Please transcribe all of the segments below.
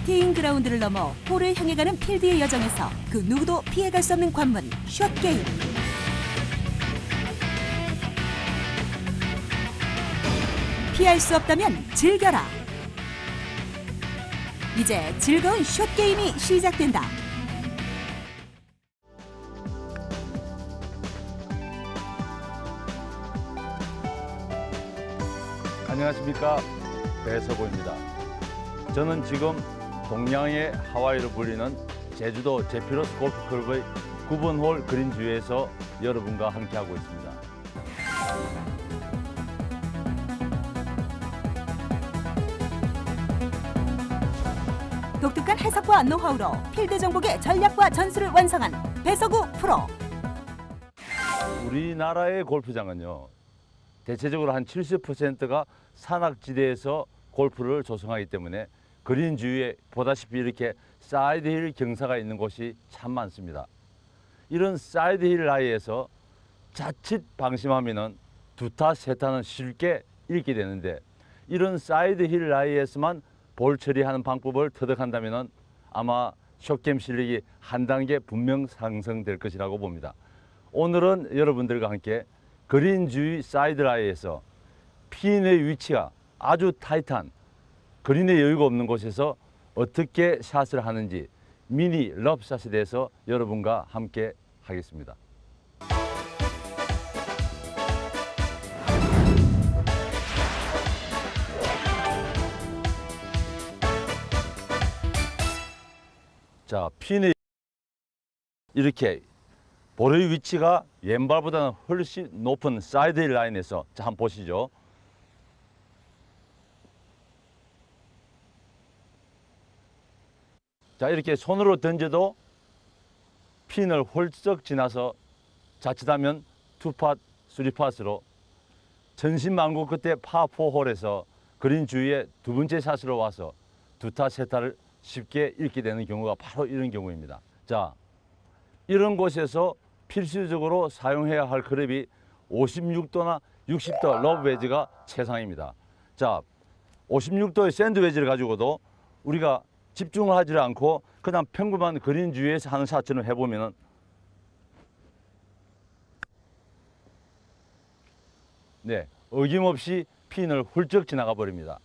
티잉 그라운드를 넘어 홀을 향해 가는 필드의 여정에서 그 누구도 피해갈 수 없는 관문, 숏게임. 피할 수 없다면 즐겨라. 이제 즐거운 숏게임이 시작된다. 안녕하십니까, 배서보입니다. 저는 지금 동양의 하와이로 불리는 제주도 제피로스 골프클럽의 9번 홀 그린 주위에서 여러분과 함께하고 있습니다. 독특한 해석과 노하우로 필드 정복의 전략과 전술을 완성한 배서구 프로. 우리나라의 골프장은요, 대체적으로 한 70%가 산악지대에서 골프를 조성하기 때문에 그린 주위에 보다시피 이렇게 사이드힐 경사가 있는 곳이 참 많습니다. 이런 사이드힐 라이에서 자칫 방심하면은 두타, 세타는 쉽게 잃게 되는데, 이런 사이드힐 라이에서만 볼 처리하는 방법을 터득한다면은 아마 숏게임 실력이 한 단계 분명 상승될 것이라고 봅니다. 오늘은 여러분들과 함께 그린 주위 사이드 라이에서 핀의 위치가 아주 타이트한 그린의 여유가 없는 곳에서 어떻게 샷을 하는지 미니 럽샷에 대해서 여러분과 함께 하겠습니다. 자, 핀의 이렇게 볼의 위치가 왼발보다는 훨씬 높은 사이드 라인에서, 자, 한번 보시죠. 자, 이렇게 손으로 던져도 핀을 홀쩍 지나서 자칫하면 투팟, 쓰리팟으로 전신만고 끝에 파4홀에서 그린 주위에 두 번째 샷으로 와서 두타, 세타를 쉽게 잃게 되는 경우가 바로 이런 경우입니다. 자, 이런 곳에서 필수적으로 사용해야 할 클럽이 56도나 60도 러브 웨지가 최상입니다. 자, 56도의 샌드 웨지를 가지고도 우리가 집중을 하지 않고 그냥 평범한 그린 주위에서 하는 샷처럼 해보면은 네, 어김없이 핀을 훌쩍 지나가 버립니다.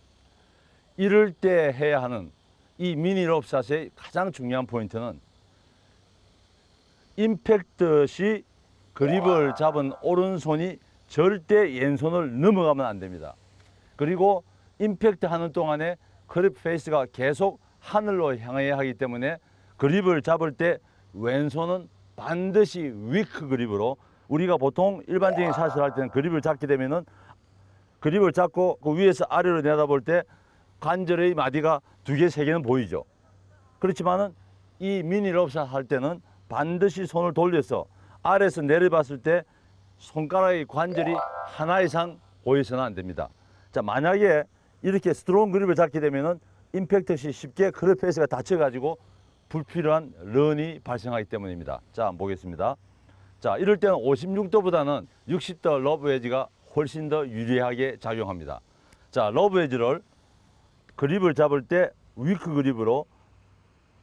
이럴 때 해야 하는 이 미니 럽샷의 가장 중요한 포인트는 임팩트 시 그립을 잡은 오른손이 절대 왼손을 넘어가면 안 됩니다. 그리고 임팩트 하는 동안에 그립 페이스가 계속 하늘로 향해야 하기 때문에 그립을 잡을 때 왼손은 반드시 위크 그립으로, 우리가 보통 일반적인 샷을 할 때는 그립을 잡게 되면은 그립을 잡고 그 위에서 아래로 내다볼 때 관절의 마디가 두 개, 세 개는 보이죠. 그렇지만은 이 미니 럽샷 할 때는 반드시 손을 돌려서 아래에서 내려봤을 때 손가락의 관절이 하나 이상 보여서는 안 됩니다. 자, 만약에 이렇게 스트롱 그립을 잡게 되면은 임팩트 시 쉽게 그립 페이스가 다쳐가지고 불필요한 런이 발생하기 때문입니다. 자, 한번 보겠습니다. 자, 이럴 때는 56도보다는 60도 러브 웨지가 훨씬 더 유리하게 작용합니다. 자, 러브 웨지를 그립을 잡을 때 위크 그립으로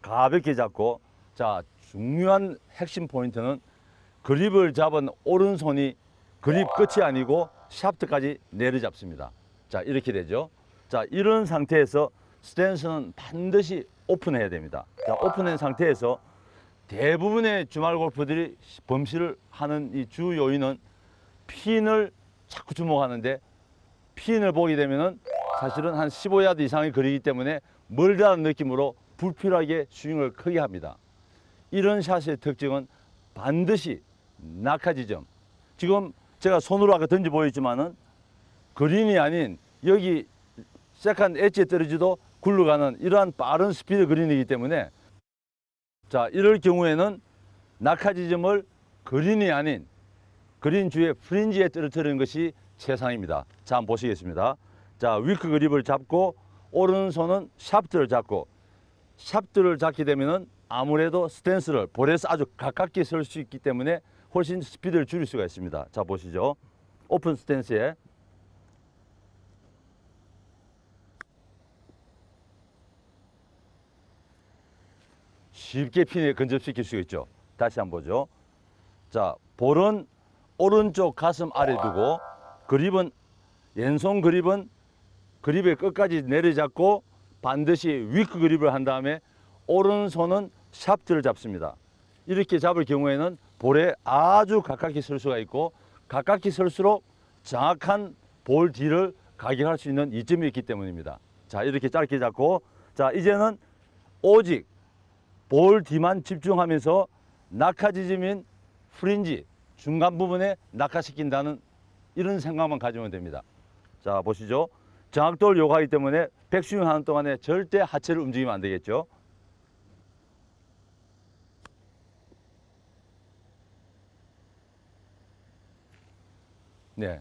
가볍게 잡고, 자, 중요한 핵심 포인트는 그립을 잡은 오른손이 그립 끝이 아니고 샤프트까지 내려잡습니다. 자, 이렇게 되죠. 자, 이런 상태에서 스탠스는 반드시 오픈해야 됩니다. 자, 오픈한 상태에서 대부분의 주말 골퍼들이 범실을 하는 이 주 요인은 핀을 자꾸 주목하는데, 핀을 보게 되면은 사실은 한 15야드 이상의 거리이기 때문에 멀다는 느낌으로 불필요하게 스윙을 크게 합니다. 이런 샷의 특징은 반드시 낙하 지점, 지금 제가 손으로 아까 던져 보였지만은 그린이 아닌 여기 세컨드 엣지에 떨어지도 굴러가는 이러한 빠른 스피드 그린이기 때문에, 자, 이럴 경우에는 낙하 지점을 그린이 아닌 그린 주위의 프린지에 떨어뜨리는 것이 최상입니다. 자, 한번 보시겠습니다. 자, 위크 그립을 잡고 오른손은 샤프트를 잡고, 샤프트를 잡게 되면은 아무래도 스탠스를 볼에서 아주 가깝게 설 수 있기 때문에 훨씬 스피드를 줄일 수가 있습니다. 자, 보시죠. 오픈 스탠스에 쉽게 핀에 근접시킬 수 있죠. 다시 한번 보죠. 자, 볼은 오른쪽 가슴 아래 두고 그립은 왼손 그립은 그립의 끝까지 내려잡고 반드시 위크 그립을 한 다음에 오른손은 샤프트를 잡습니다. 이렇게 잡을 경우에는 볼에 아주 가깝게 설 수가 있고 가깝게 설수록 정확한 볼 뒤를 가격할 수 있는 이점이 있기 때문입니다. 자, 이렇게 짧게 잡고 자, 이제는 오직 볼 뒤만 집중하면서 낙하지점인 프린지 중간 부분에 낙하시킨다는 이런 생각만 가지면 됩니다. 자, 보시죠. 정확도를 요구하기 때문에 백스윙 하는 동안에 절대 하체를 움직이면 안 되겠죠. 네,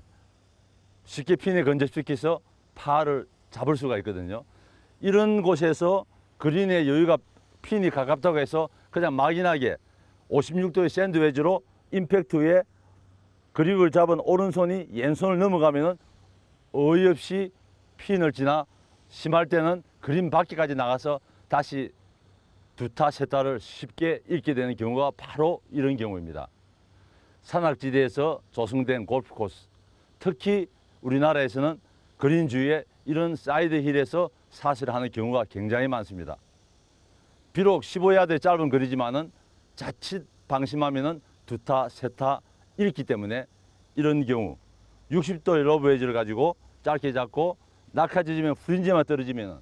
쉽게 핀에 근접시켜서 파를 잡을 수가 있거든요. 이런 곳에서 그린의 여유가 핀이 가깝다고 해서 그냥 막연하게 56도의 샌드웨지로 임팩트 후에 그립을 잡은 오른손이 왼손을 넘어가면은 어이없이 핀을 지나 심할 때는 그린 밖에까지 나가서 다시 두 타, 세 타를 쉽게 잃게 되는 경우가 바로 이런 경우입니다. 산악지대에서 조성된 골프 코스, 특히 우리나라에서는 그린 주위에 이런 사이드 힐에서 샷을 하는 경우가 굉장히 많습니다. 비록 15야드 짧은 거리지만은 자칫 방심하면은 두 타, 세 타 잃기 때문에 이런 경우 60도의 러브 웨지를 가지고 짧게 잡고 낙하지점에 프린지만 떨어지면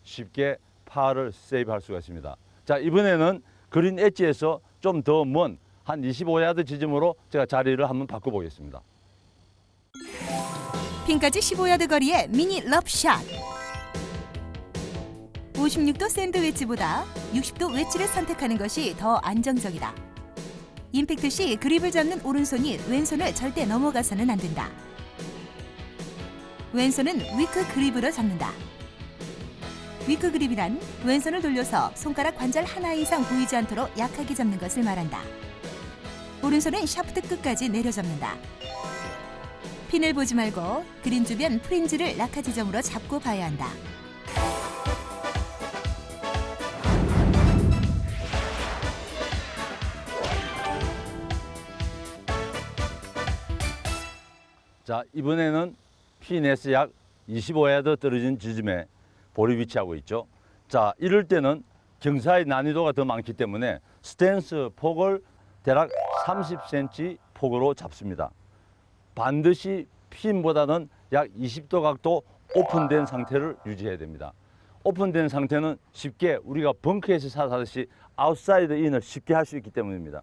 쉽게 파를 세이브할 수가 있습니다. 자, 이번에는 그린 엣지에서 좀 더 먼 한 25야드 지점으로 제가 자리를 한번 바꿔보겠습니다. 핀까지 15야드 거리의 미니 럽샷. 56도 샌드 웨지보다 60도 웨지를 선택하는 것이 더 안정적이다. 임팩트 시 그립을 잡는 오른손이 왼손을 절대 넘어가서는 안 된다. 왼손은 위크 그립으로 잡는다. 위크 그립이란 왼손을 돌려서 손가락 관절 하나 이상 보이지 않도록 약하게 잡는 것을 말한다. 오른손은 샤프트 끝까지 내려잡는다. 핀을 보지 말고 그린 주변 프린지를 낙하 지점으로 잡고 봐야 한다. 자, 이번에는 핀에서 약 25야드 떨어진 지점에 볼이 위치하고 있죠. 자, 이럴 때는 경사의 난이도가 더 많기 때문에 스탠스 폭을 대략 30cm 폭으로 잡습니다. 반드시 핀보다는 약 20도 각도 오픈된 상태를 유지해야 됩니다. 오픈된 상태는 쉽게 우리가 벙커에서 샷하듯이 아웃사이드 인을 쉽게 할 수 있기 때문입니다.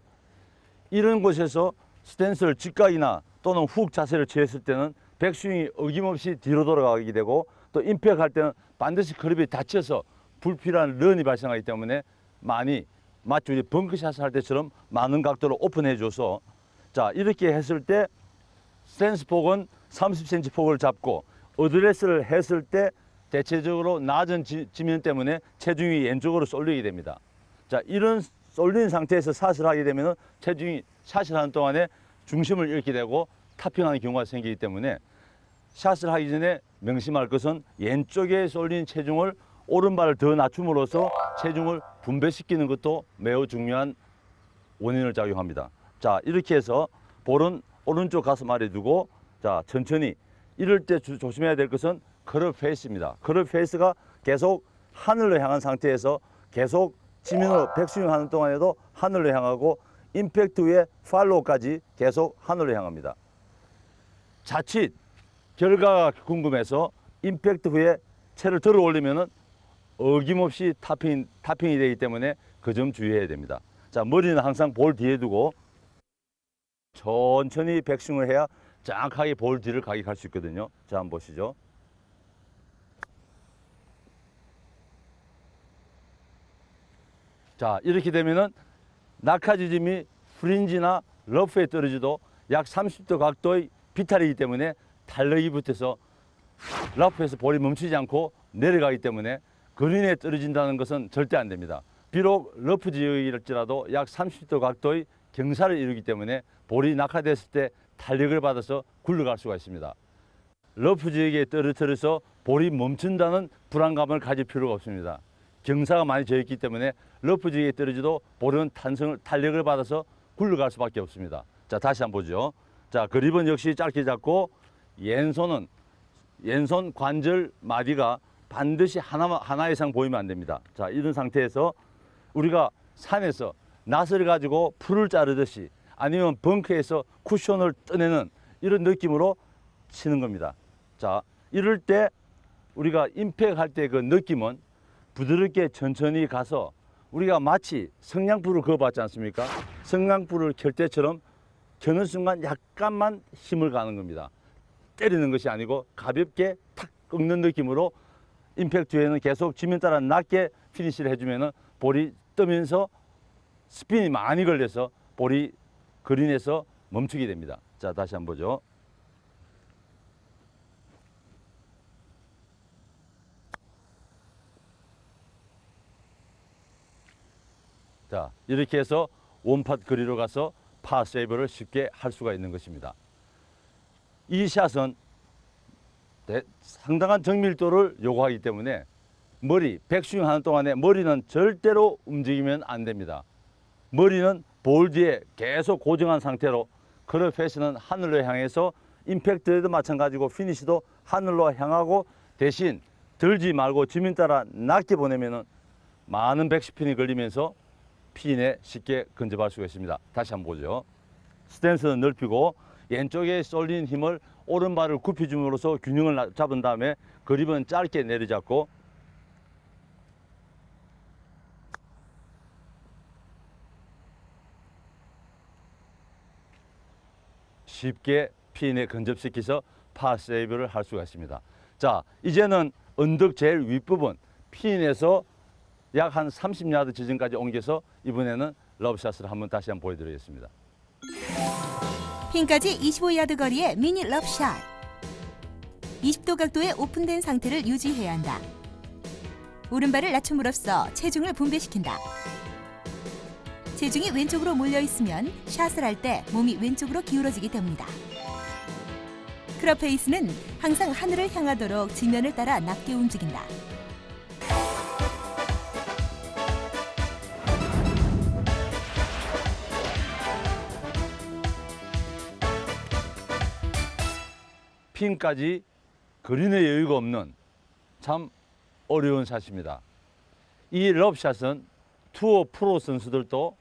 이런 곳에서 스탠스를 직각이나 또는 훅 자세를 취했을 때는 백스윙이 어김없이 뒤로 돌아가게 되고 또 임팩트 할 때는 반드시 그립이 닫혀서 불필요한 런이 발생하기 때문에 많이 마치 우리 벙커샷을 할 때처럼 많은 각도로 오픈해 줘서 자, 이렇게 했을 때 스탠스 폭은 30cm 폭을 잡고 어드레스를 했을 때 대체적으로 낮은 지면 때문에 체중이 왼쪽으로 쏠리게 됩니다. 자, 이런 쏠린 상태에서 샷을 하게 되면 체중이 샷을 하는 동안에 중심을 잃게 되고 타핑하는 경우가 생기기 때문에 샷을 하기 전에 명심할 것은 왼쪽에 쏠린 체중을 오른발을 더 낮춤으로써 체중을 분배시키는 것도 매우 중요한 원인을 작용합니다. 자, 이렇게 해서 볼은 오른쪽 가슴 아래 두고 자, 천천히 이럴 때 조심해야 될 것은 커브 페이스입니다. 커브 페이스가 계속 하늘로 향한 상태에서 계속 지면으로 백스윙 하는 동안에도 하늘로 향하고 임팩트 후에 팔로우까지 계속 하늘로 향합니다. 자칫 결과가 궁금해서 임팩트 후에 채를 들어 올리면은 어김없이 타핑이 되기 때문에 그 점 주의해야 됩니다. 자, 머리는 항상 볼 뒤에 두고 천천히 백스윙을 해야 정확하게 볼 뒤를 가격할 수 있거든요. 자, 한번 보시죠. 자, 이렇게 되면은 낙하 지점이 프린지나 러프에 떨어져도 약 30도 각도의 비탈이기 때문에 탄력이 붙어서 러프에서 볼이 멈추지 않고 내려가기 때문에 그린에 떨어진다는 것은 절대 안 됩니다. 비록 러프 지역일지라도 약 30도 각도의 경사를 이루기 때문에 볼이 낙하됐을 때 탄력을 받아서 굴러갈 수가 있습니다. 러프 지역에 떨어뜨려서 볼이 멈춘다는 불안감을 가질 필요가 없습니다. 경사가 많이 져 있기 때문에 러프 지역에 떨어져도 볼은 탄력을 받아서 굴러갈 수밖에 없습니다. 자, 다시 한번 보죠. 자, 그립은 역시 짧게 잡고 왼손 관절 마디가 반드시 하나 이상 보이면 안 됩니다. 자, 이런 상태에서 우리가 산에서 낫을 가지고 풀을 자르듯이 아니면 벙커에서 쿠션을 떠내는 이런 느낌으로 치는 겁니다. 자, 이럴 때 우리가 임팩 할 때 그 느낌은 부드럽게 천천히 가서 우리가 마치 성냥불을 그어봤지 않습니까? 성냥불을 켤 때처럼 켜는 순간 약간만 힘을 가는 겁니다. 때리는 것이 아니고 가볍게 탁 꺾는 느낌으로 임팩트 후에는 계속 지면 따라 낮게 피니시를 해주면 볼이 뜨면서 스핀이 많이 걸려서 볼이 그린에서 멈추게 됩니다. 자, 다시 한번 보죠. 자, 이렇게 해서 원팟 거리로 가서 파 세이브를 쉽게 할 수가 있는 것입니다. 이 샷은 상당한 정밀도를 요구하기 때문에 백스윙 하는 동안에 머리는 절대로 움직이면 안 됩니다. 머리는 볼 뒤에 계속 고정한 상태로 클럽 페이스는 하늘로 향해서 임팩트에도 마찬가지고 피니시도 하늘로 향하고 대신 들지 말고 지면 따라 낮게 보내면은 많은 백스핀이 걸리면서 핀에 쉽게 근접할 수가 있습니다. 다시 한번 보죠. 스탠스는 넓히고 왼쪽에 쏠린 힘을 오른발을 굽혀 줌으로써 균형을 잡은 다음에 그립은 짧게 내려잡고 쉽게 핀에 근접시켜서 파 세이브를 할 수가 있습니다. 자, 이제는 언덕 제일 윗부분 핀에서 약 한 30야드 지점까지 옮겨서 이번에는 러브샷을 한번 다시 한번 보여드리겠습니다. 핀까지 25야드 거리의 미니 러브샷. 20도 각도의 오픈된 상태를 유지해야 한다. 오른발을 낮춤으로써 체중을 분배시킨다. 체중이 왼쪽으로 몰려 있으면 샷을 할 때 몸이 왼쪽으로 기울어지기 때문이다. 클럽 페이스는 항상 하늘을 향하도록 지면을 따라 낮게 움직인다. 핀까지 그린의 여유가 없는 참 어려운 샷입니다. 이 러브샷은 투어 프로 선수들도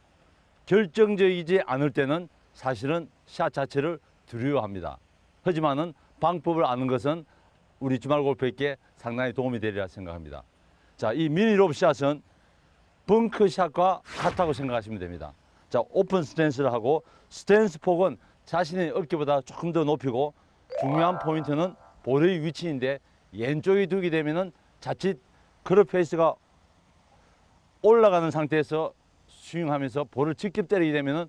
결정적이지 않을 때는 사실은 샷 자체를 두려워합니다. 하지만은 방법을 아는 것은 우리 주말 골프에게 상당히 도움이 되리라 생각합니다. 자, 이 미니 러브샷은 벙커샷과 같다고 생각하시면 됩니다. 자, 오픈 스탠스를 하고 스탠스 폭은 자신의 어깨보다 조금 더 높이고 중요한 포인트는 볼의 위치인데 왼쪽에 두게 되면은 자칫 클럽 페이스가 올라가는 상태에서 스윙하면서 볼을 직접 때리게 되면은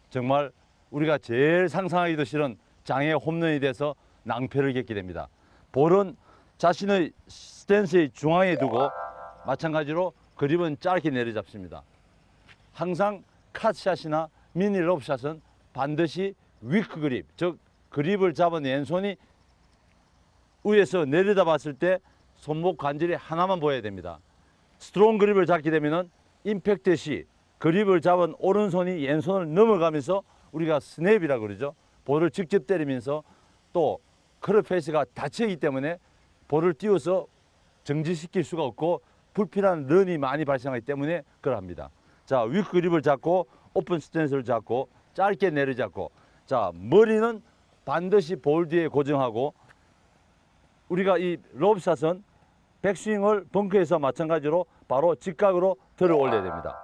정말 우리가 제일 상상하기도 싫은 장애 홈런이 돼서 낭패를 겪게 됩니다. 볼은 자신의 스탠스의 중앙에 두고 마찬가지로 그립은 짧게 내려잡습니다. 항상 컷샷이나 미니 러브샷은 반드시 위크 그립, 즉 그립을 잡은 왼손이 위에서 내려다 봤을 때 손목 관절이 하나만 보여야 됩니다. 스트롱 그립을 잡게 되면은 임팩트 시 그립을 잡은 오른손이 왼손을 넘어가면서 우리가 스냅이라고 그러죠. 볼을 직접 때리면서 또 클럽 페이스가 닫히기 때문에 볼을 띄워서 정지시킬 수가 없고 불필요한 런이 많이 발생하기 때문에 그러합니다. 자, 위크 그립을 잡고 오픈 스탠스를 잡고 짧게 내려잡고, 자, 머리는 반드시 볼 뒤에 고정하고, 우리가 이 러브샷은 백스윙을 벙커에서 마찬가지로 바로 직각으로 들어 올려야 됩니다.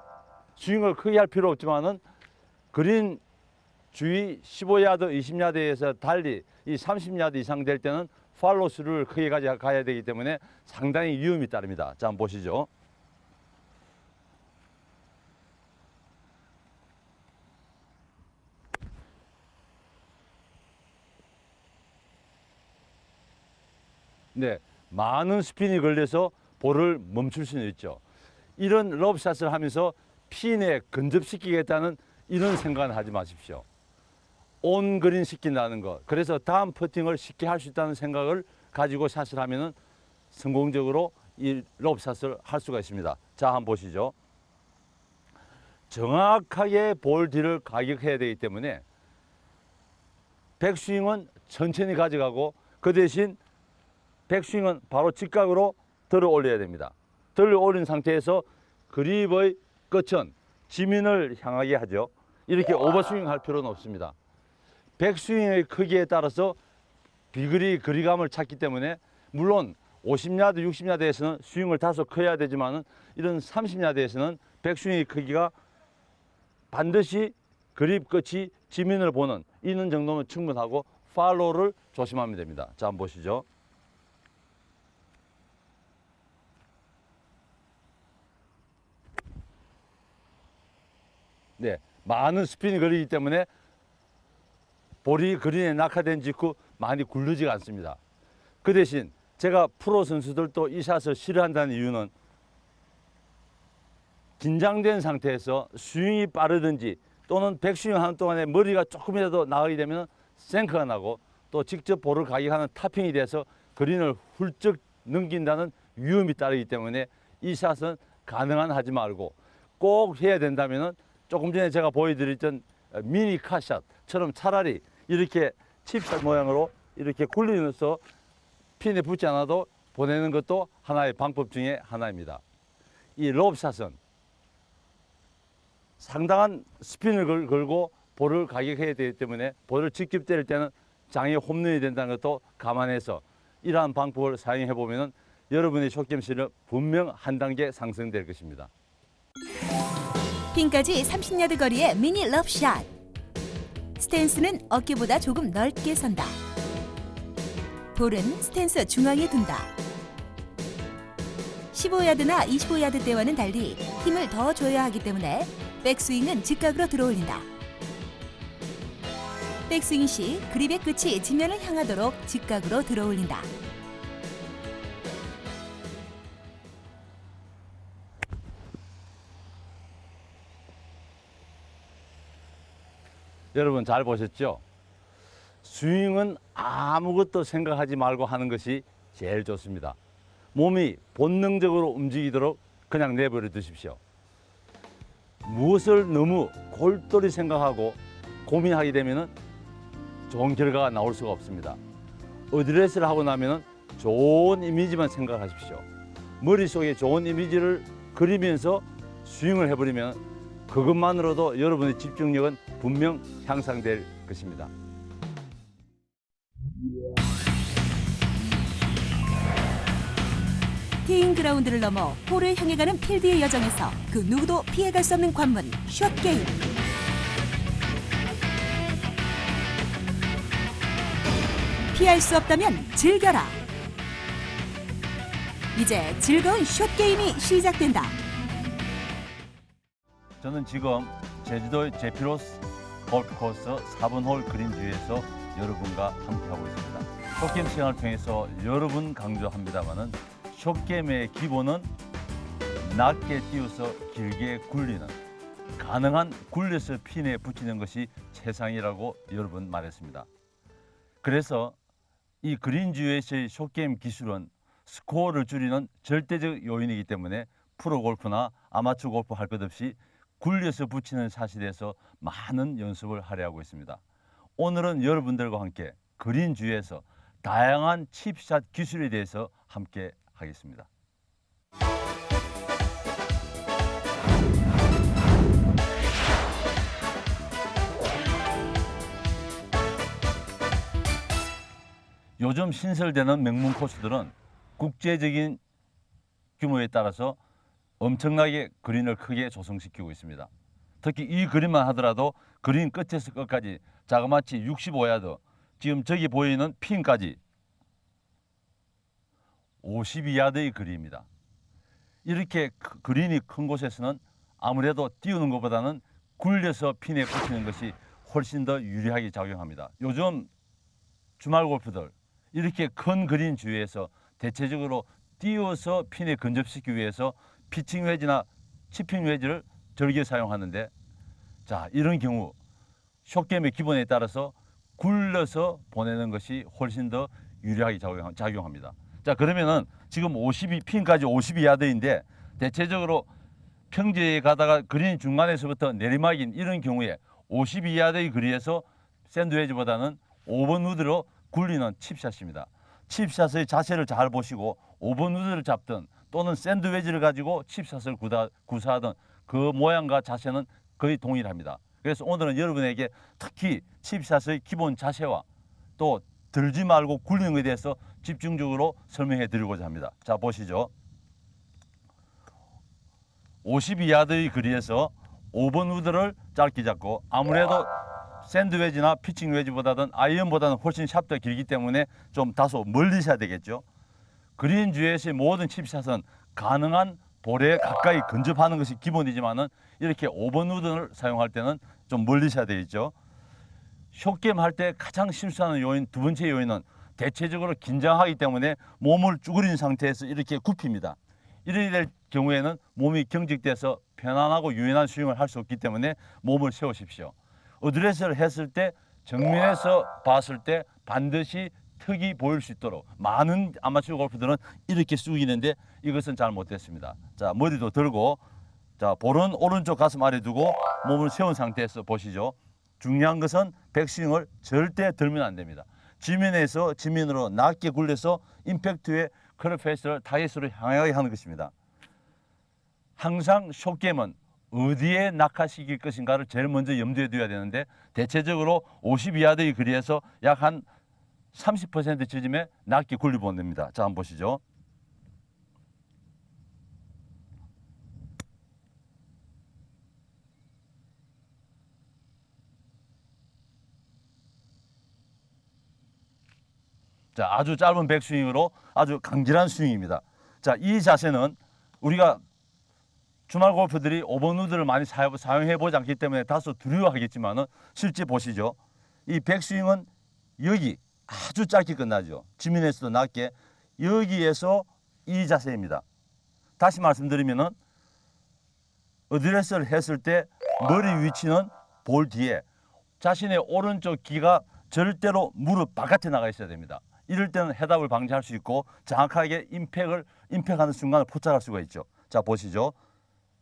스윙을 크게 할 필요 없지만은 그린 주위 15야드, 20야드에서 달리 이 30야드 이상 될 때는 팔로우 스루를 크게 가야 되기 때문에 상당히 위험이 따릅니다. 자, 한번 보시죠. 네, 많은 스핀이 걸려서 볼을 멈출 수는 있죠. 이런 러브샷을 하면서 핀에 근접시키겠다는 이런 생각은 하지 마십시오. 온 그린 시킨다는 것, 그래서 다음 퍼팅을 쉽게 할 수 있다는 생각을 가지고 샷을 하면은 성공적으로 이 러브샷을 할 수가 있습니다. 자, 한번 보시죠. 정확하게 볼 뒤를 가격해야 되기 때문에 백스윙은 천천히 가져가고 그 대신 백스윙은 바로 직각으로 들어 올려야 됩니다. 들어 올린 상태에서 그립의 끝은 지면을 향하게 하죠. 이렇게 오버스윙 할 필요는 없습니다. 백스윙의 크기에 따라서 거리감을 찾기 때문에 물론 50야드, 60야드에서는 스윙을 다소 커야 되지만 이런 30야드에서는 백스윙의 크기가 반드시 그립 끝이 지면을 보는 이는 정도면 충분하고 팔로우를 조심하면 됩니다. 자, 한번 보시죠. 네, 많은 스핀이 걸리기 때문에 볼이 그린에 낙하된 직후 많이 굴르지가 않습니다. 그 대신 제가 프로 선수들도 이 샷을 싫어한다는 이유는 긴장된 상태에서 스윙이 빠르든지 또는 백스윙 하는 동안에 머리가 조금이라도 나가게 되면 생크가 나고 또 직접 볼을 가격하는 타핑이 돼서 그린을 훌쩍 넘긴다는 위험이 따르기 때문에 이 샷은 가능한 하지 말고 꼭 해야 된다면 조금 전에 제가 보여드렸던 미니 카샷처럼 차라리 이렇게 칩샷 모양으로 이렇게 굴리면서 핀에 붙지 않아도 보내는 것도 하나의 방법 중에 하나입니다. 이 롭샷은 상당한 스핀을 걸고 볼을 가격해야 되기 때문에 볼을 직접 때릴 때는 장에 홈런이 된다는 것도 감안해서 이러한 방법을 사용해 보면 여러분의 숏게임 실력 분명 한 단계 상승될 것입니다. 핀까지 30야드 거리의 미니 럽샷. 스탠스는 어깨보다 조금 넓게 선다. 볼은 스탠스 중앙에 둔다. 15야드나 25야드 때와는 달리 힘을 더 줘야 하기 때문에 백스윙은 직각으로 들어올린다. 백스윙 시 그립의 끝이 지면을 향하도록 직각으로 들어올린다. 여러분 잘 보셨죠? 스윙은 아무것도 생각하지 말고 하는 것이 제일 좋습니다. 몸이 본능적으로 움직이도록 그냥 내버려 두십시오. 무엇을 너무 골똘히 생각하고 고민하게 되면 좋은 결과가 나올 수가 없습니다. 어드레스를 하고 나면 좋은 이미지만 생각하십시오. 머릿속에 좋은 이미지를 그리면서 스윙을 해버리면 그것만으로도 여러분의 집중력은 분명 향상될 것입니다. 티잉 그라운드를 넘어 홀을 향해 가는 필드의 여정에서 그 누구도 피해갈 수 없는 관문, 숏게임. 피할 수 없다면 즐겨라. 이제 즐거운 숏게임이 시작된다. 저는 지금 제주도의 제피로스 골프코스 4번 홀 그린 주위에서 여러분과 함께하고 있습니다. 숏게임 시간을 통해서 여러 번 강조합니다마는 숏게임의 기본은 낮게 띄워서 길게 굴리는, 가능한 굴려서 핀에 붙이는 것이 최상이라고 여러 번 말했습니다. 그래서 이 그린 주위에서의 숏게임 기술은 스코어를 줄이는 절대적 요인이기 때문에 프로 골프나 아마추어 골프 할 것 없이 굴려서 붙이는 샷에 대해서 많은 연습을 하려고 있습니다. 오늘은 여러분들과 함께 그린 주위에서 다양한 칩샷 기술에 대해서 함께 하겠습니다. 요즘 신설되는 명문 코스들은 국제적인 규모에 따라서 엄청나게 그린을 크게 조성시키고 있습니다. 특히 이 그린만 하더라도 그린 끝에서 끝까지 자그마치 65야드, 지금 저기 보이는 핀까지 52야드의 거리입니다. 이렇게 그린이 큰 곳에서는 아무래도 띄우는 것보다는 굴려서 핀에 붙이는 것이 훨씬 더 유리하게 작용합니다. 요즘 주말 골프들 이렇게 큰 그린 주위에서 대체적으로 띄워서 핀에 근접시키기 위해서 피칭 웨지나 치핑 웨지를 즐겨 사용하는데, 자, 이런 경우 숏게임의 기본에 따라서 굴려서 보내는 것이 훨씬 더 유리하게 작용합니다. 자, 그러면은 지금 핀까지 52야드인데 대체적으로 평지에 가다가 그린 중간에서부터 내리막인 이런 경우에 52야드의 거리에서 샌드웨지보다는 5번 우드로 굴리는 칩샷입니다. 칩샷의 자세를 잘 보시고 5번 우드를 잡든 또는 샌드웨지를 가지고 칩샷을 구사하든 그 모양과 자세는 거의 동일합니다. 그래서 오늘은 여러분에게 특히 칩샷의 기본 자세와 또 들지 말고 굴리는 것에 대해서 집중적으로 설명해 드리고자 합니다. 자, 보시죠. 52야드의 거리에서 5번 우드를 짧게 잡고 아무래도 샌드웨지나 피칭 웨지보다는 아이언보다는 훨씬 샤프트가 길기 때문에 좀 다소 멀리 셔야 되겠죠. 그린 주에서의 모든 칩샷은 가능한 볼에 가까이 근접하는 것이 기본이지만은 이렇게 5번 우드를 사용할 때는 좀 멀리 셔야 되겠죠. 숏게임 할 때 가장 실수하는 요인, 두 번째 요인은 대체적으로 긴장하기 때문에 몸을 쭈그린 상태에서 이렇게 굽힙니다. 이렇게 될 경우에는 몸이 경직돼서 편안하고 유연한 스윙을 할 수 없기 때문에 몸을 세우십시오. 어드레스를 했을 때 정면에서 봤을 때 반드시 턱이 보일 수 있도록 많은 아마추어 골프들은 이렇게 숙이는데 이것은 잘 못됐습니다. 자, 머리도 들고 자, 볼은 오른쪽 가슴 아래 두고 몸을 세운 상태에서 보시죠. 중요한 것은 백스윙을 절대 들면 안 됩니다. 지면에서 지면으로 낮게 굴려서 임팩트에 클럽 페이스를 타겟으로 향하게 하는 것입니다. 항상 숏게임은 어디에 낙하시킬 것인가를 제일 먼저 염두에 둬야 되는데 대체적으로 52야드의 거리에서 약 한 30% 지점에 낮게 굴리면 됩니다. 자, 한번 보시죠. 자, 아주 짧은 백스윙으로 아주 강렬한 스윙입니다. 자, 이 자세는 우리가 주말 골퍼들이 5번 우드를 많이 사용해 보지 않기 때문에 다소 두려워하겠지만은 실제 보시죠. 이 백스윙은 여기 아주 짧게 끝나죠. 지면에서도 낮게 여기에서 이 자세입니다. 다시 말씀드리면은 어드레스를 했을 때 머리 위치는 볼 뒤에 자신의 오른쪽 귀가 절대로 무릎 바깥에 나가 있어야 됩니다. 이럴 때는 헤드업을 방지할 수 있고 정확하게 임팩하는 순간을 포착할 수가 있죠. 자, 보시죠.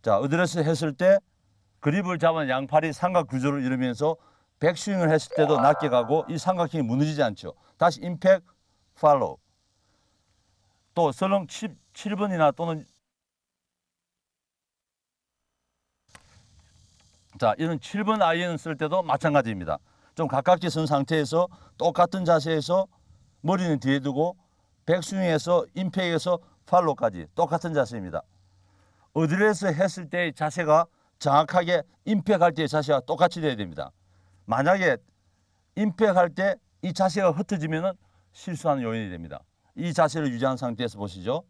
자, 어드레스 했을 때 그립을 잡은 양팔이 삼각 구조를 이루면서 백스윙을 했을 때도 낮게 가고 이 삼각형이 무너지지 않죠. 다시 임팩, 팔로우. 또 설렁 7번이나 또는 자, 이런 7번 아이언을 쓸 때도 마찬가지입니다. 좀 가깝게 선 상태에서 똑같은 자세에서 머리는 뒤에 두고 백스윙에서 임팩에서 팔로우까지 똑같은 자세입니다. 어드레스 했을 때의 자세가 정확하게 임팩할 때의 자세와 똑같이 돼야 됩니다. 만약에 임팩할 때 이 자세가 흩어지면 실수하는 요인이 됩니다. 이 자세를 유지한 상태에서 보시죠.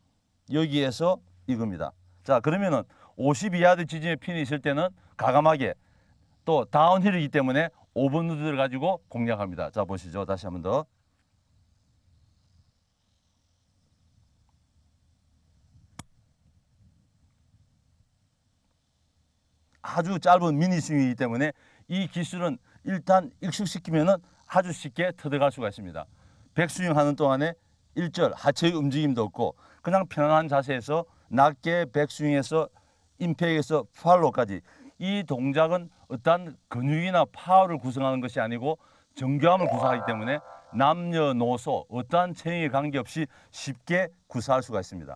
여기에서 이겁니다. 자, 그러면은 52야드 지점에 핀이 있을 때는 과감하게 또 다운힐이기 때문에 5번 우드를 가지고 공략합니다. 자, 보시죠. 다시 한번 더. 아주 짧은 미니 스윙이기 때문에 이 기술은 일단 익숙시키면은 아주 쉽게 터득할 수가 있습니다. 백스윙 하는 동안에 일절 하체의 움직임도 없고 그냥 편안한 자세에서 낮게 백스윙에서 임팩에서 팔로우까지 이 동작은 어떤 근육이나 파워를 구성하는 것이 아니고 정교함을 구사하기 때문에 남녀노소 어떠한 체형에 관계없이 쉽게 구사할 수가 있습니다.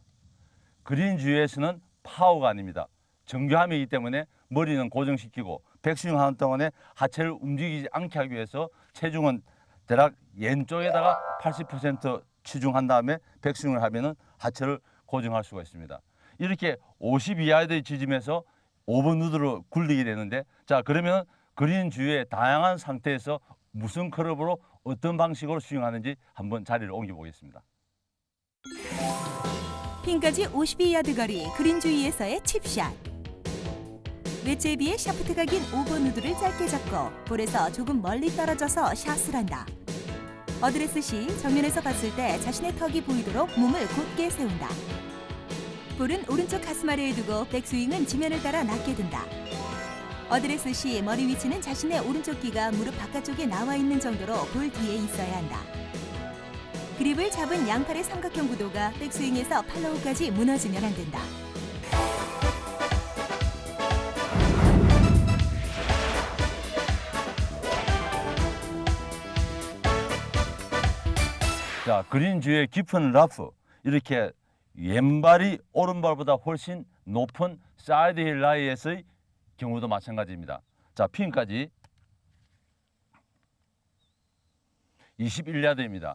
그린 주위에서는 파워가 아닙니다. 정교함이기 때문에 머리는 고정시키고 백스윙 하는 동안에 하체를 움직이지 않게 하기 위해서 체중은 대략 왼쪽에다가 80% 치중한 다음에 백스윙을 하면은 하체를 고정할 수가 있습니다. 이렇게 52야드의 지점에서 5번 우드로 굴리게 되는데 자, 그러면 그린 주위의 다양한 상태에서 무슨 클럽으로 어떤 방식으로 스윙하는지 한번 자리를 옮겨 보겠습니다. 핀까지 52야드 거리 그린 주위에서의 칩샷. 외체에 비해 샤프트가 긴 5번 우드를 짧게 잡고 볼에서 조금 멀리 떨어져서 샷을 한다. 어드레스 시 정면에서 봤을 때 자신의 턱이 보이도록 몸을 곧게 세운다. 볼은 오른쪽 가슴 아래에 두고 백스윙은 지면을 따라 낮게 둔다. 어드레스 시 머리 위치는 자신의 오른쪽 귀가 무릎 바깥쪽에 나와 있는 정도로 볼 뒤에 있어야 한다. 그립을 잡은 양팔의 삼각형 구도가 백스윙에서 팔로우까지 무너지면 안 된다. 자, 그린 주위에 깊은 러프, 이렇게 왼발이 오른발보다 훨씬 높은 사이드 힐 라이에서의 경우도 마찬가지입니다. 자, 핀까지 21야드입니다.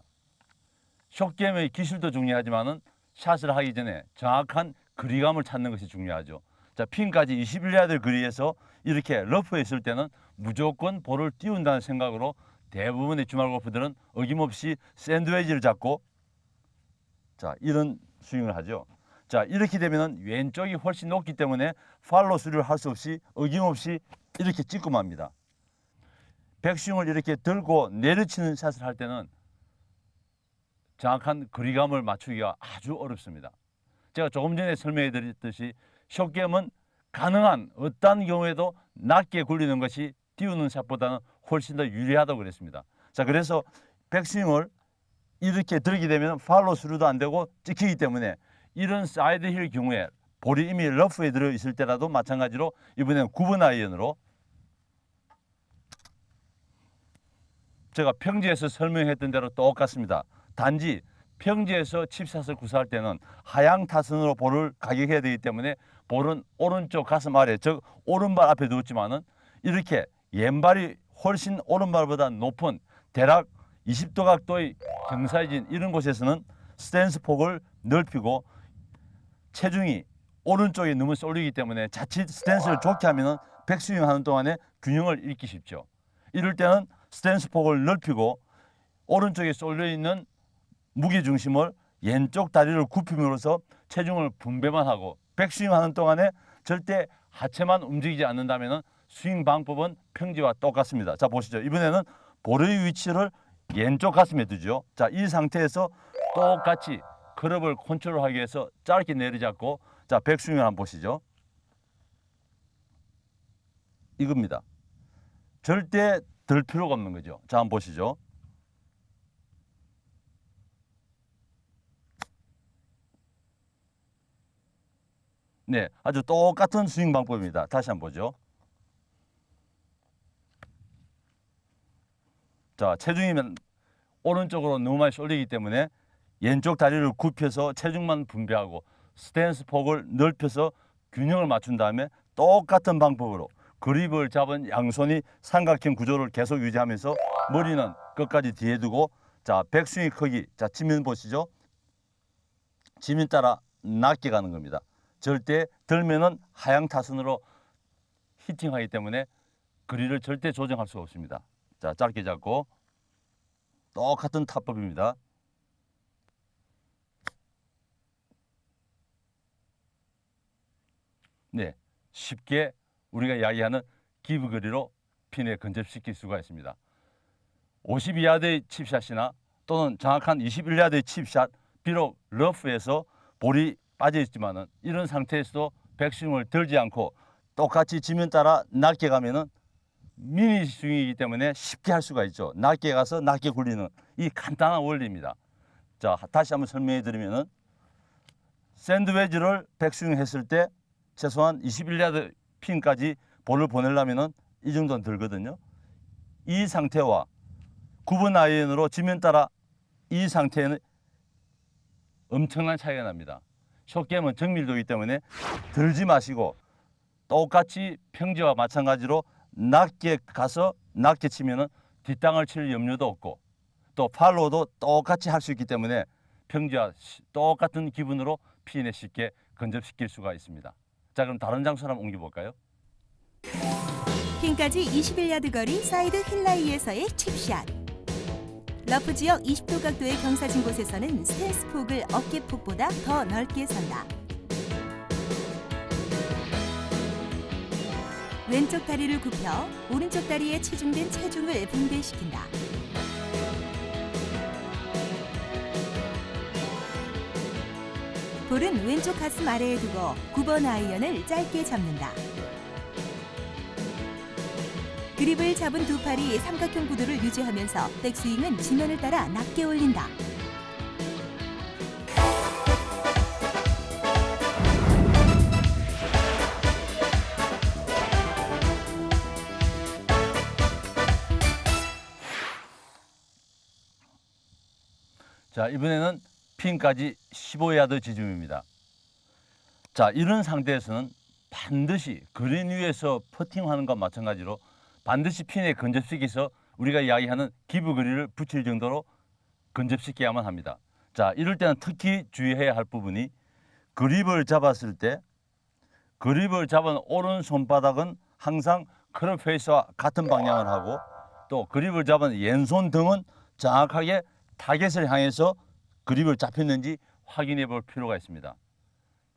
숏게임의 기술도 중요하지만은 샷을 하기 전에 정확한 거리감을 찾는 것이 중요하죠. 자, 핀까지 21야드 거리에서 이렇게 러프에 있을 때는 무조건 볼을 띄운다는 생각으로 대부분의 주말 골프들은 어김없이 샌드웨지를 잡고 자, 이런 스윙을 하죠. 자, 이렇게 되면은 왼쪽이 훨씬 높기 때문에 팔로우 스루를 할 수 없이 어김없이 이렇게 찍고 맙니다. 백스윙을 이렇게 들고 내려치는 샷을 할 때는 정확한 거리감을 맞추기가 아주 어렵습니다. 제가 조금 전에 설명해 드렸듯이 숏게임은 가능한 어떤 경우에도 낮게 굴리는 것이 띄우는 샷보다는 훨씬 더 유리하다고 그랬습니다. 자, 그래서 백스윙을 이렇게 들게 되면 팔로우 스루도 안 되고 찍히기 때문에 이런 사이드 힐 경우에 볼이 이미 러프에 들어 있을 때라도 마찬가지로 이번에는 9번 아이언으로 제가 평지에서 설명했던 대로 똑같습니다. 단지 평지에서 칩샷을 구사할 때는 하향 타선으로 볼을 가격해야 되기 때문에 볼은 오른쪽 가슴 아래, 즉 오른발 앞에 두었지만은 이렇게 왼발이 훨씬 오른발보다 높은 대략 20도 각도의 경사진 이런 곳에서는 스탠스 폭을 넓히고 체중이 오른쪽에 너무 쏠리기 때문에 자칫 스탠스를 좋게 하면은 백스윙 하는 동안에 균형을 잃기 쉽죠. 이럴 때는 스탠스 폭을 넓히고 오른쪽에 쏠려 있는 무게 중심을 왼쪽 다리를 굽힘으로써 체중을 분배만 하고 백스윙 하는 동안에 절대 하체만 움직이지 않는다면은 스윙 방법은 평지와 똑같습니다. 자, 보시죠. 이번에는 볼의 위치를 왼쪽 가슴에 두죠. 자, 이 상태에서 똑같이 클럽을 컨트롤하기 위해서 짧게 내리잡고 자, 백스윙을 한번 보시죠. 이겁니다. 절대 들 필요가 없는 거죠. 자, 한번 보시죠. 네, 아주 똑같은 스윙 방법입니다. 다시 한번 보죠. 자, 체중이면 오른쪽으로 너무 많이 쏠리기 때문에 왼쪽 다리를 굽혀서 체중만 분배하고 스탠스 폭을 넓혀서 균형을 맞춘 다음에 똑같은 방법으로 그립을 잡은 양손이 삼각형 구조를 계속 유지하면서 머리는 끝까지 뒤에 두고 자, 백스윙 크기, 자, 지면 보시죠. 지면 따라 낮게 가는 겁니다. 절대 들면은 하향 타선으로 히팅하기 때문에 거리를 절대 조정할 수 없습니다. 자, 짧게 잡고 똑같은 타법입니다. 네, 쉽게 우리가 이야기하는 기브 거리로 핀에 근접시킬 수가 있습니다. 52야드의 칩샷이나 또는 정확한 21야드의 칩샷, 비록 러프에서 볼이 빠져 있지만은 이런 상태에서도 백스윙을 들지 않고 똑같이 지면 따라 낮게 가면은 미니 스윙이기 때문에 쉽게 할 수가 있죠. 낮게 가서 낮게 굴리는 이 간단한 원리입니다. 자, 다시 한번 설명해 드리면은 샌드웨지를 백스윙 했을 때 최소한 21야드 핀까지 볼을 보내려면은 이 정도는 들거든요. 이 상태와 9번 아이언으로 지면 따라 이 상태에는 엄청난 차이가 납니다. 숏게임은 정밀도이기 때문에 들지 마시고 똑같이 평지와 마찬가지로 낮게 가서 낮게 치면은 뒷땅을 칠 염려도 없고 또 팔로우도 똑같이 할 수 있기 때문에 평지와 똑같은 기분으로 핀에 쉽게 근접시킬 수가 있습니다. 자, 그럼 다른 장소로 한번 옮겨볼까요? 핀까지 21야드 거리 사이드 힐라이에서의 칩샷. 러프 지역 20도 각도의 경사진 곳에서는 스탠스 폭을 어깨 폭보다 더 넓게 선다. 왼쪽 다리를 굽혀 오른쪽 다리에 치중된 체중을 분배시킨다. 볼은 왼쪽 가슴 아래에 두고 9번 아이언을 짧게 잡는다. 그립을 잡은 두 팔이 삼각형 구도를 유지하면서 백스윙은 지면을 따라 낮게 올린다. 자, 이번에는 핀까지 15야드 지점입니다. 자, 이런 상태에서는 반드시 그린 위에서 퍼팅하는 것과 마찬가지로 반드시 핀에 근접시켜서 우리가 이야기하는 기부 그린을 붙일 정도로 근접시켜야만 합니다. 자, 이럴 때는 특히 주의해야 할 부분이 그립을 잡았을 때 그립을 잡은 오른 손바닥은 항상 클럽 페이스와 같은 방향을 하고 또 그립을 잡은 왼손 등은 정확하게 타겟을 향해서 그립을 잡혔는지 확인해 볼 필요가 있습니다.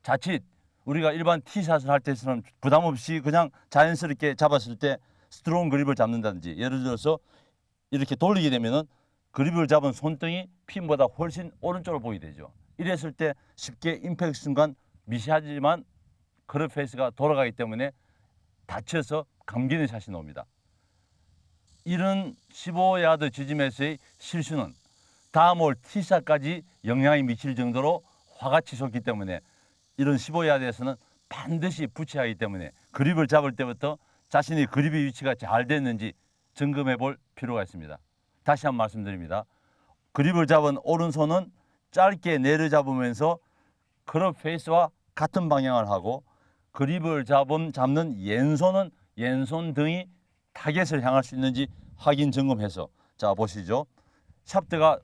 자칫 우리가 일반 티샷을 할 때처럼 부담 없이 그냥 자연스럽게 잡았을 때 스트롱 그립을 잡는다든지 예를 들어서 이렇게 돌리게 되면은 그립을 잡은 손등이 핀보다 훨씬 오른쪽으로 보이게 되죠. 이랬을 때 쉽게 임팩트 순간 미세하지만 클럽 페이스가 돌아가기 때문에 다쳐서 감기는 샷이 나옵니다. 이런 15야드 지점에서의 실수는 다음 홀 티샷까지 영향이 미칠 정도로 화가 치솟기 때문에 이런 15야드에서는 반드시 붙여야 하기 때문에 그립을 잡을 때부터 자신의 그립의 위치가 잘 됐는지 점검해 볼 필요가 있습니다. 다시 한번 말씀드립니다. 그립을 잡은 오른손은 짧게 내려잡으면서 클럽 페이스와 같은 방향을 하고 그립을 잡는 왼손은 왼손 등이 타겟을 향할 수 있는지 확인 점검해서 자 보시죠. 샤프트가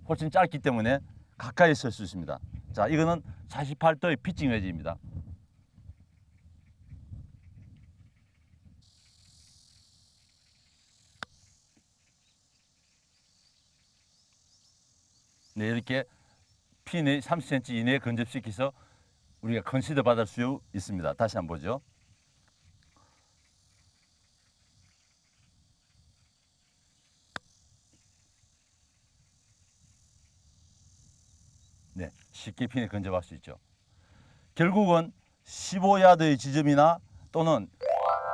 훨씬 짧기 때문에 가까이 설 수 있습니다. 자, 이거는 48도의 피칭 웨지입니다. 네, 이렇게 핀의 30cm 이내에 근접시켜서 우리가 컨시더 받을 수 있습니다. 다시 한번 보죠. 네, 쉽게 핀에 근접할 수 있죠. 결국은 15야드의 지점이나 또는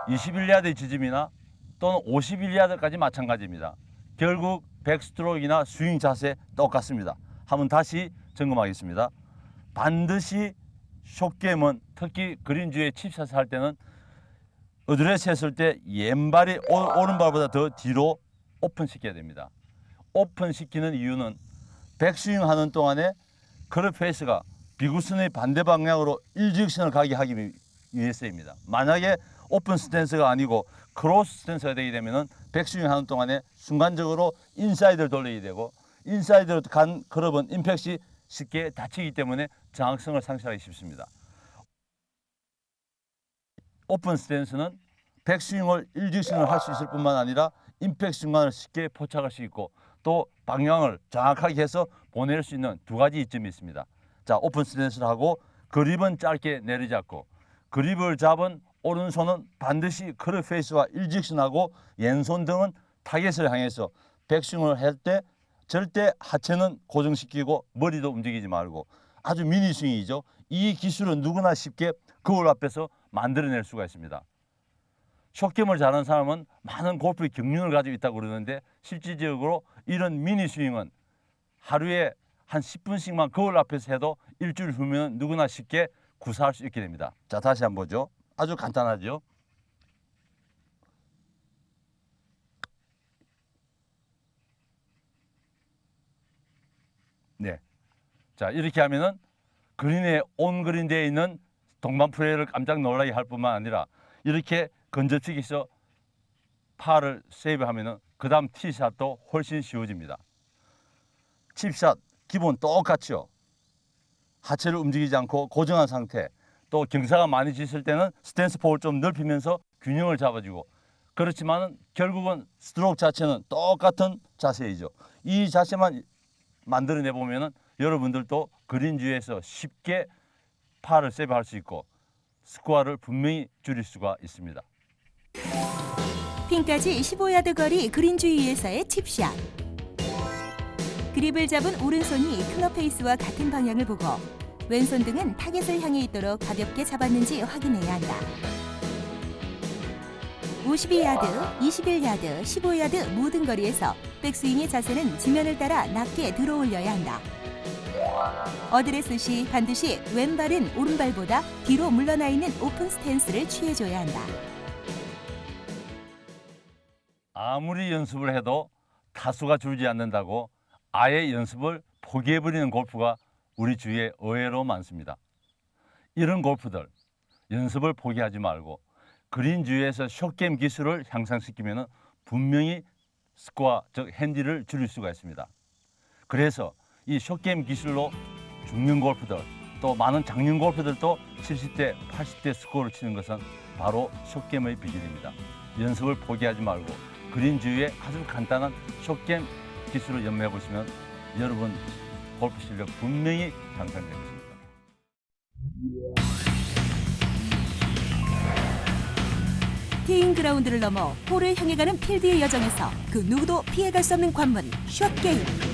21야드의 지점이나 또는 51야드까지 마찬가지입니다. 결국 백스트로크나 스윙 자세 똑같습니다. 한번 다시 점검하겠습니다. 반드시 숏게임은 특히 그린 주에 칩샷을 할 때는 어드레스 했을 때 왼발이 오른발보다 더 뒤로 오픈시켜야 됩니다. 오픈시키는 이유는 백스윙 하는 동안에 클럽 페이스가 비구슨의 반대 방향으로 일직선을 가게 하기 위해서입니다. 만약에 오픈 스탠스가 아니고 크로스 스탠스가 되게 되면은 백스윙 하는 동안에 순간적으로 인사이드를 돌리게 되고 인사이드로 간 클럽은 임팩트시 쉽게 다치기 때문에 정확성을 상실하기 쉽습니다. 오픈 스탠스는 백스윙을 일직선을 할 수 있을 뿐만 아니라 임팩트 순간을 쉽게 포착할 수 있고 또 방향을 정확하게 해서 보낼 수 있는 두 가지 이점이 있습니다. 자, 오픈 스탠스를 하고 그립은 짧게 내려잡고 그립을 잡은 오른손은 반드시 클럽 페이스와 일직선하고 왼손 등은 타겟을 향해서 백스윙을 할 때 절대 하체는 고정시키고 머리도 움직이지 말고 아주 미니 스윙이죠. 이 기술은 누구나 쉽게 거울 앞에서 만들어낼 수가 있습니다. 숏게임을 잘하는 사람은 많은 골프의 경륜을 가지고 있다고 그러는데 실질적으로 이런 미니 스윙은 하루에 한 10분씩만 거울 앞에서 해도 일주일 후면 누구나 쉽게 구사할 수 있게 됩니다. 자, 다시 한번 보죠. 아주 간단하죠. 네. 자, 이렇게 하면은 그린에 온그린 되어 있는 동반 플레이를 깜짝 놀라게 할 뿐만 아니라 이렇게 건져치기서 파를 세이브하면은 그다음 티샷도 훨씬 쉬워집니다. 칩샷 기본 똑같죠. 하체를 움직이지 않고 고정한 상태. 또 경사가 많이 짙을 때는 스탠스 폭을 좀 넓히면서 균형을 잡아주고 그렇지만 결국은 스트로크 자체는 똑같은 자세이죠. 이 자세만 만들어내 보면은 여러분들도 그린 주에서 쉽게 파를 세이브할 수 있고 스코어를 분명히 줄일 수가 있습니다. 핀까지 15야드 거리 그린 주위에서의 칩샷. 그립을 잡은 오른손이 클럽 페이스와 같은 방향을 보고 왼손 등은 타겟을 향해 있도록 가볍게 잡았는지 확인해야 한다. 52야드, 21야드, 15야드 모든 거리에서 백스윙의 자세는 지면을 따라 낮게 들어올려야 한다. 어드레스 시 반드시 왼발은 오른발보다 뒤로 물러나 있는 오픈 스탠스를 취해줘야 한다. 아무리 연습을 해도 타수가 줄지 않는다고 아예 연습을 포기해버리는 골프가 우리 주위에 의외로 많습니다. 이런 골프들 연습을 포기하지 말고 그린 주위에서 숏게임 기술을 향상시키면 분명히 스코어, 즉 핸디를 줄일 수가 있습니다. 그래서 이 숏게임 기술로 중년 골프들 또 많은 장년 골프들도 70대, 80대 스코어를 치는 것은 바로 숏게임의 비결입니다. 연습을 포기하지 말고 그린 주위에 아주 간단한 숏게임 기술을 연마해 보시면 여러분 골프 실력 분명히 향상될 것입니다. 티잉 그라운드를 넘어 홀을 향해 가는 필드의 여정에서 그 누구도 피해갈 수 없는 관문 숏게임.